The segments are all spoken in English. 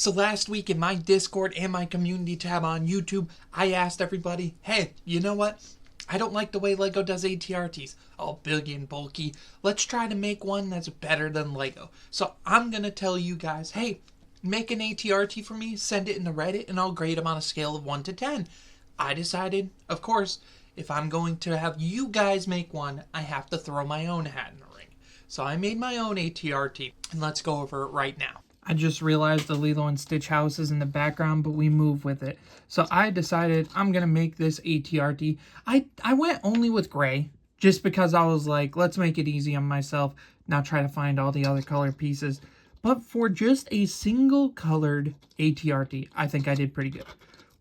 So last week in my Discord and my community tab on YouTube, I asked everybody, hey, you know what? I don't like the way LEGO does ATRTs. All big and bulky. Let's try to make one that's better than LEGO. So I'm going to tell you guys, hey, make an ATRT for me, send it in the Reddit, and I'll grade them on a scale of 1 to 10. I decided, of course, if I'm going to have you guys make one, I have to throw my own hat in the ring. So I made my own ATRT, and let's go over it right now. I just realized the Lilo and Stitch house is in the background, but we move with it. So I decided I'm going to make this ATRT. I went only with gray, just because I was like, let's make it easy on myself, not try to find all the other color pieces. But for just a single colored ATRT, I think I did pretty good.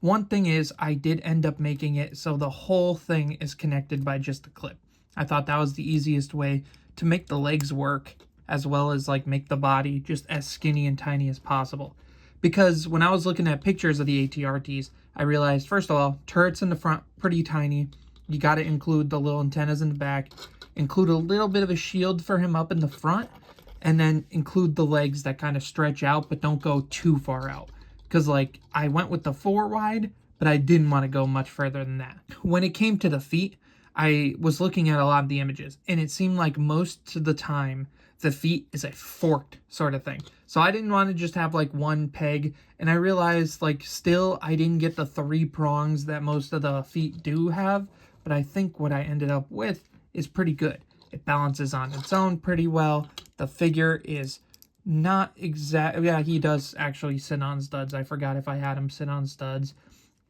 One thing is, I did end up making it so the whole thing is connected by just a clip. I thought that was the easiest way to make the legs work, as well as like make the body just as skinny and tiny as possible. Because when I was looking at pictures of the ATRTs, I realized, first of all, turrets in the front, pretty tiny. You got to include the little antennas in the back, include a little bit of a shield for him up in the front, and then include the legs that kind of stretch out but don't go too far out. Because like I went with the 4 wide, but I didn't want to go much further than that. When it came to the feet, I was looking at a lot of the images, and it seemed like most of the time the feet is a forked sort of thing. So I didn't want to just have like one peg, and I realized like still I didn't get the 3 prongs that most of the feet do have, but I think what I ended up with is pretty good. It balances on its own pretty well. The figure is not exact. Yeah, he does actually sit on studs. I forgot if I had him sit on studs.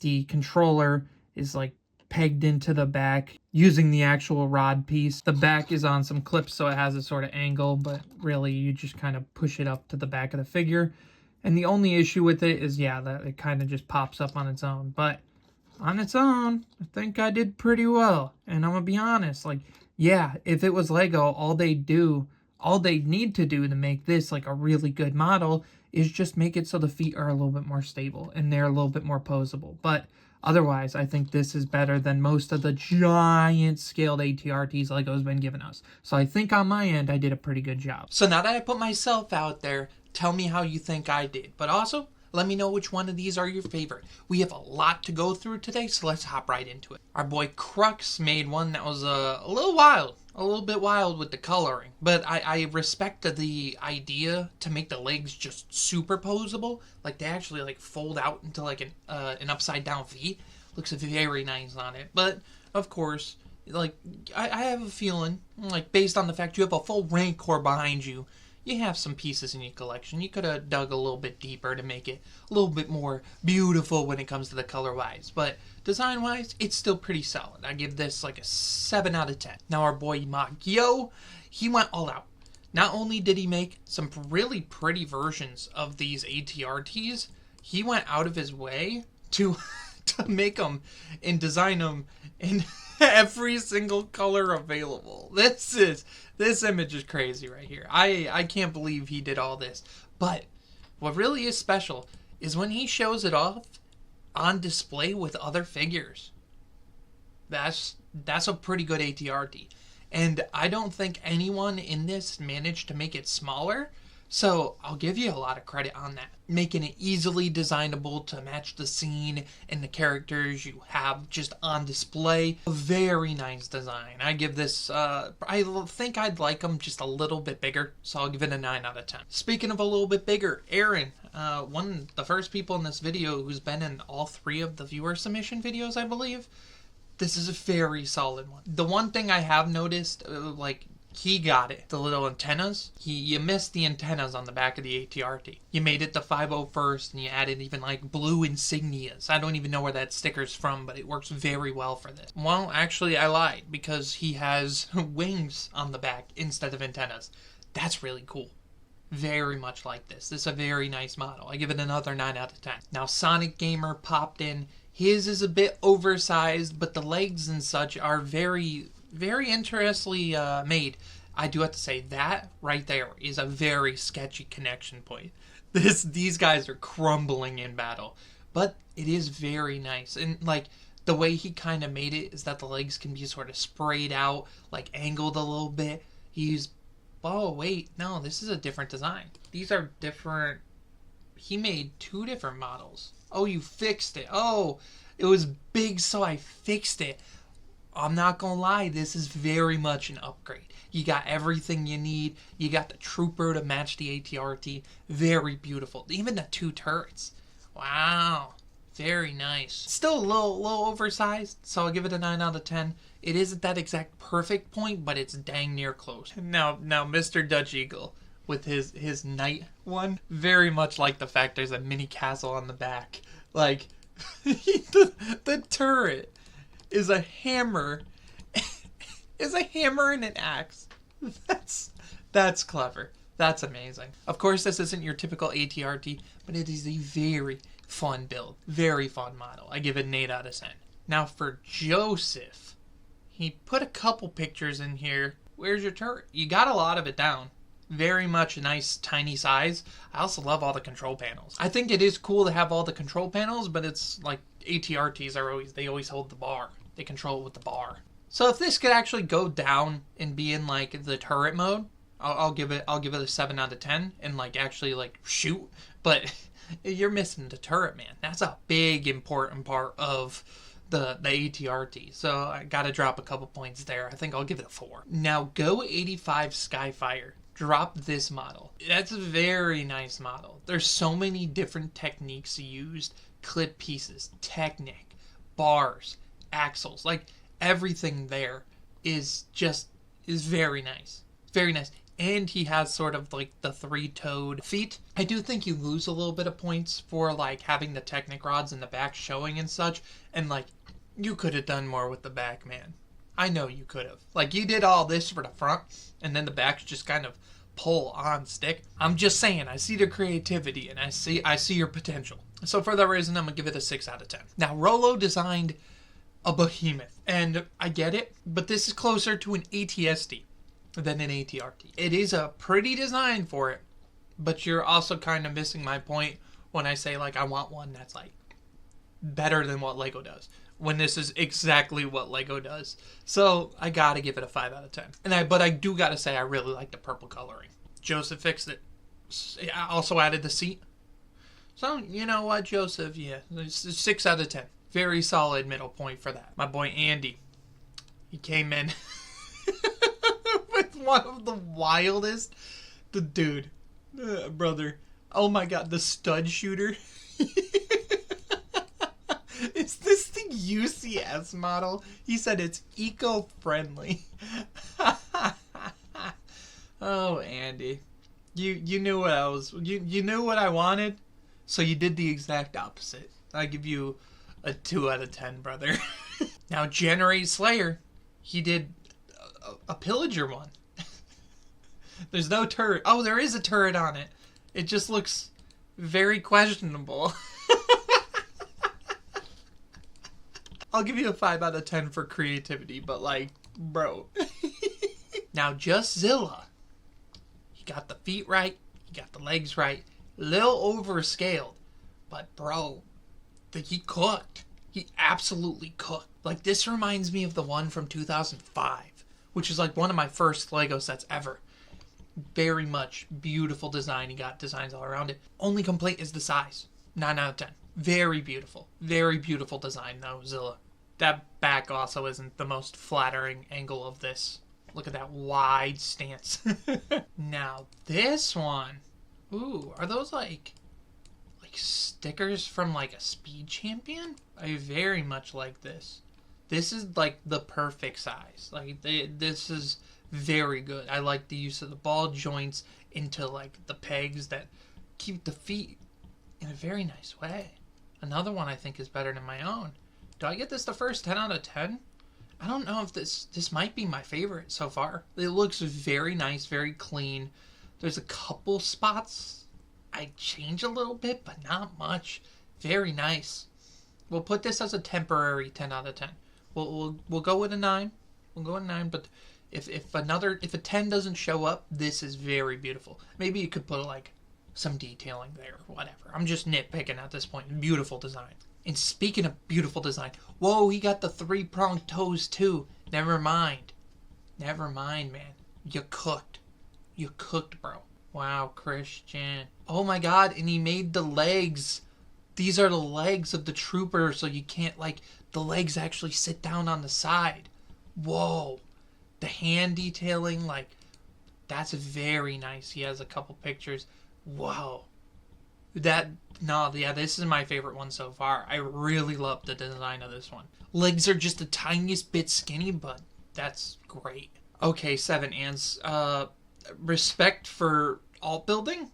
The controller is like pegged into the back using the actual rod piece. The back is on some clips, so it has a sort of angle, but really you just kind of push it up to the back of the figure. And the only issue with it is, yeah, that it kind of just pops up on its own. But on its own, I think I did pretty well. And I'm gonna be honest, like, yeah, if it was Lego, all they need to do to make this like a really good model is just make it so the feet are a little bit more stable and they're a little bit more posable. But otherwise, I think this is better than most of the giant scaled ATRTs Lego's been giving us. So I think on my end, I did a pretty good job. So now that I put myself out there, tell me how you think I did. But also, let me know which one of these are your favorite. We have a lot to go through today, so let's hop right into it. Our boy Crux made one that was a little bit wild with the coloring. But I respect the idea to make the legs just superposable. Like they actually like fold out into like an upside down V. Looks very nice on it. But of course, like I have a feeling, like based on the fact you have a full Rancor behind you, you have some pieces in your collection. You could have dug a little bit deeper to make it a little bit more beautiful when it comes to the color-wise. But design-wise, it's still pretty solid. I give this like a 7 out of 10. Now our boy Magio, he went all out. Not only did he make some really pretty versions of these ATRTs, he went out of his way to make them and design them in every single color available. This image is crazy right here. I can't believe he did all this. But what really is special is when he shows it off on display with other figures. That's a pretty good ATRT. And I don't think anyone in this managed to make it smaller. So I'll give you a lot of credit on that. Making it easily designable to match the scene and the characters you have just on display. A very nice design. I give this, I think I'd like them just a little bit bigger. So I'll give it a 9 out of 10. Speaking of a little bit bigger, Aaron, one of the first people in this video who's been in all 3 of the viewer submission videos, I believe. This is a very solid one. The one thing I have noticed, he got it. The little antennas. You missed the antennas on the back of the ATRT. You made it the 501st and you added even like blue insignias. I don't even know where that sticker's from, but it works very well for this. Well, actually I lied because he has wings on the back instead of antennas. That's really cool. Very much like this. This is a very nice model. I give it another 9 out of 10. Now Sonic Gamer popped in. His is a bit oversized, but the legs and such are very interestingly made. I do have to say that right there is a very sketchy connection point. These guys are crumbling in battle, but it is very nice. And like the way he kind of made it is that the legs can be sort of sprayed out, like angled a little bit. Oh wait, no, this is a different design. These are different he made 2 different models. Oh, you fixed it. Oh, it was big, so I fixed it. I'm not gonna lie, this is very much an upgrade. You got everything you need. You got the trooper to match the ATRT. Very beautiful. Even the 2 turrets. Wow. Very nice. Still a little oversized, so I'll give it a 9 out of 10. It isn't that exact perfect point, but it's dang near close. Now Mr. Dutch Eagle with his knight one, very much like the fact there's a mini castle on the back. Like, the turret is a hammer. Is a hammer and an axe. That's clever. That's amazing. Of course, this isn't your typical ATRT, but it is a very fun build. Very fun model. I give it an 8 out of 10. Now for Joseph, he put a couple pictures in here. Where's your turret? You got a lot of it down. Very much a nice tiny size. I also love all the control panels. I think it is cool to have all the control panels, but it's like ATRTs are they always hold the bar. They control it with the bar. So if this could actually go down and be in like the turret mode, I'll give it a 7 out of 10 and like actually like shoot. But you're missing the turret, man. That's a big important part of the ATRT. So I gotta drop a couple points there. I think I'll give it a 4. Now Go 85 Skyfire. Drop this model. That's a very nice model. There's so many different techniques used. Clip pieces, Technic, bars, axles, like everything there is very nice. Very nice. And he has sort of like the 3-toed feet. I do think you lose a little bit of points for like having the Technic rods in the back showing and such. And like, you could have done more with the back, man. I know you could have. Like, you did all this for the front, and then the back's just kind of pull on stick. I'm just saying, I see the creativity, and I see your potential. So for that reason, I'm gonna give it a 6 out of 10. Now, Rollo designed a behemoth, and I get it, but this is closer to an ATSD than an ATRT. It is a pretty design for it, but you're also kind of missing my point when I say like I want one that's like better than what Lego does, when this is exactly what Lego does. So I gotta give it a 5 out of 10. But I do gotta say I really like the purple coloring. Joseph fixed it. I also added the seat. So you know what, Joseph? Yeah, it's a 6 out of 10. Very solid middle point for that. My boy Andy, he came in with one of the wildest. The dude, brother. Oh my God, the stud shooter. Is this the UCS model? He said it's eco-friendly. Oh, Andy. You knew what I was... You knew what I wanted, so you did the exact opposite. I give you a 2 out of 10, brother. Now, Generate Slayer, he did a pillager one. There's no turret. Oh, there is a turret on it. It just looks very questionable. I'll give you a 5 out of 10 for creativity, but like, bro. Now, Just Zilla. He got the feet right. He got the legs right. Little overscaled. But bro, he cooked. He absolutely cooked. Like, this reminds me of the one from 2005, which is like one of my first Lego sets ever. Very much beautiful design. He got designs all around it. Only complaint is the size. 9 out of 10. Very beautiful. Very beautiful design, though, Zilla. That back also isn't the most flattering angle of this. Look at that wide stance. Now, this one. Ooh, are those like stickers from like a Speed Champion? I very much like this. This is like the perfect size. Like, this is very good. I like the use of the ball joints into like the pegs that keep the feet in a very nice way. Another one I think is better than my own. Do I get this the first 10 out of 10? I don't know if this might be my favorite so far. It looks very nice, very clean. There's a couple spots I change a little bit, but not much. Very nice. We'll put this as a temporary 10 out of 10. We'll go with a 9. We'll go with a 9, but if a 10 doesn't show up, this is very beautiful. Maybe you could put like some detailing there, whatever. I'm just nitpicking at this point. Beautiful design. And speaking of beautiful design, whoa, he got the 3-pronged toes too. Never mind. Never mind, man. You cooked. You cooked, bro. Wow, Christian. Oh my god, and he made the legs. These are the legs of the trooper, so you can't, like, the legs actually sit down on the side. Whoa. The hand detailing, like, that's very nice. He has a couple pictures. Whoa. This is my favorite one so far. I really love the design of this one. Legs are just the tiniest bit skinny, but that's great. Okay, 7 ants. Respect for alt building?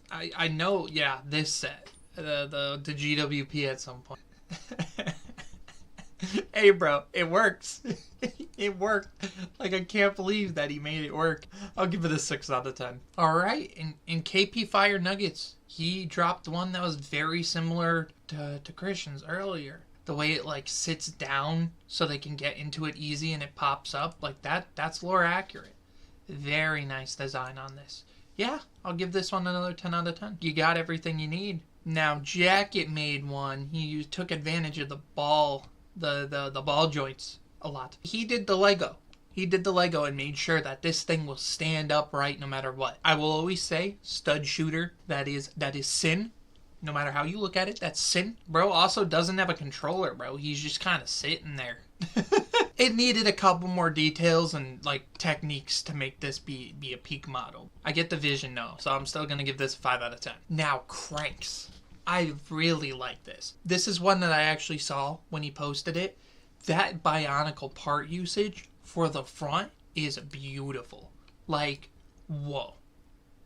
I know, yeah, this set. The GWP at some point. Hey bro, it works. It worked. Like, I can't believe that he made it work. I'll give it a 6 out of 10. Alright, in KP Fire Nuggets, he dropped one that was very similar to Christian's earlier. The way it, like, sits down so they can get into it easy and it pops up. Like, that's lore accurate. Very nice design on this. Yeah, I'll give this one another 10 out of 10. You got everything you need. Now, Jacket made one. He took advantage of the ball, the ball joints a lot. He did the Lego. He did the Lego and made sure that this thing will stand upright no matter what. I will always say, stud shooter, that is sin. No matter how you look at it, that's sin. Bro also doesn't have a controller, bro. He's just kind of sitting there. It needed a couple more details and, like, techniques to make this be a peak model. I get the vision, though, so I'm still going to give this a 5 out of 10. Now, cranks. I really like this. This is one that I actually saw when he posted it. That Bionicle part usage for the front is beautiful. Like, whoa.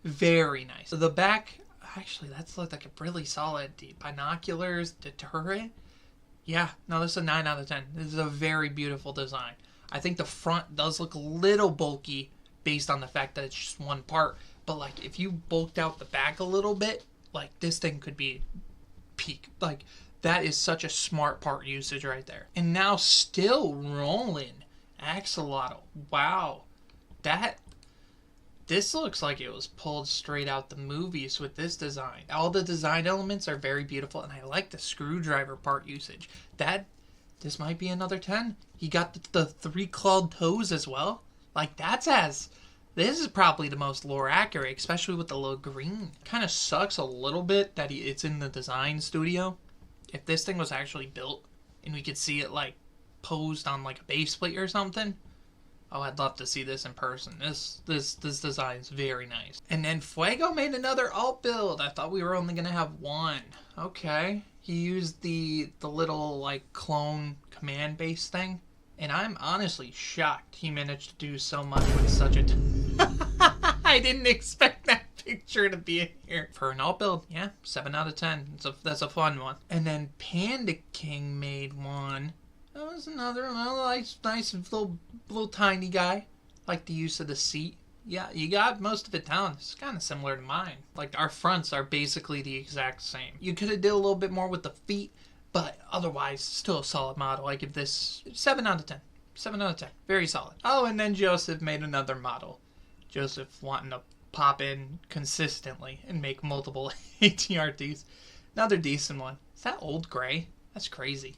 Very nice. The back, actually, that's like a really solid. The binoculars, the turret. Yeah, no, this is a 9 out of 10. This is a very beautiful design. I think the front does look a little bulky based on the fact that it's just one part. But, like, if you bulked out the back a little bit, like, this thing could be peak. Like, that is such a smart part usage right there. And now still rolling. Axolotl. Wow. This looks like it was pulled straight out the movies with this design. All the design elements are very beautiful, and I like the screwdriver part usage. This might be another 10. He got the 3-clawed toes as well. Like, this is probably the most lore accurate, especially with the little green. Kind of sucks a little bit that it's in the design studio. If this thing was actually built and we could see it, like, posed on, like, a base plate or something, oh, I'd love to see this in person. This design is very nice. And then Fuego made another alt build. I thought we were only going to have one. Okay. He used the little, like, clone command base thing. And I'm honestly shocked he managed to do so much with such a... I didn't expect that picture to be in here. For an alt build, yeah, 7 out of 10. That's a fun one. And then Panda King made one. That was another nice little tiny guy. Like the use of the seat. Yeah, you got most of it down. It's kind of similar to mine. Like, our fronts are basically the exact same. You could have did a little bit more with the feet, but otherwise, still a solid model. I give this 7 out of 10. 7 out of 10. Very solid. Oh, and then Joseph made another model. Joseph wanting to pop in consistently and make multiple ATRTs. Another decent one. Is that Old Gray? That's crazy.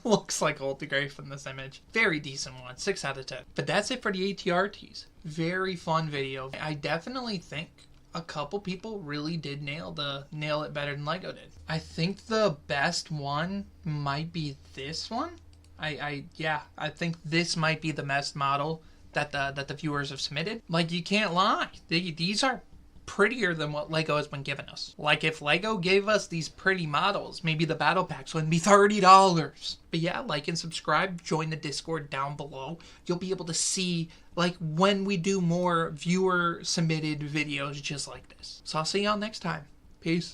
Looks like Old Gray from this image. Very decent one. 6 out of 10. But that's it for the ATRTs. Very fun video. I definitely think a couple people really did nail it better than Lego did. I think the best one might be this one. I think this might be the best model that the viewers have submitted. Like, you can't lie. These are prettier than what Lego has been giving us. Like, if Lego gave us these pretty models, maybe the battle packs wouldn't be $30. But yeah, like and subscribe, join the Discord down below. You'll be able to see, like, when we do more viewer submitted videos just like this. So I'll see y'all next time. Peace.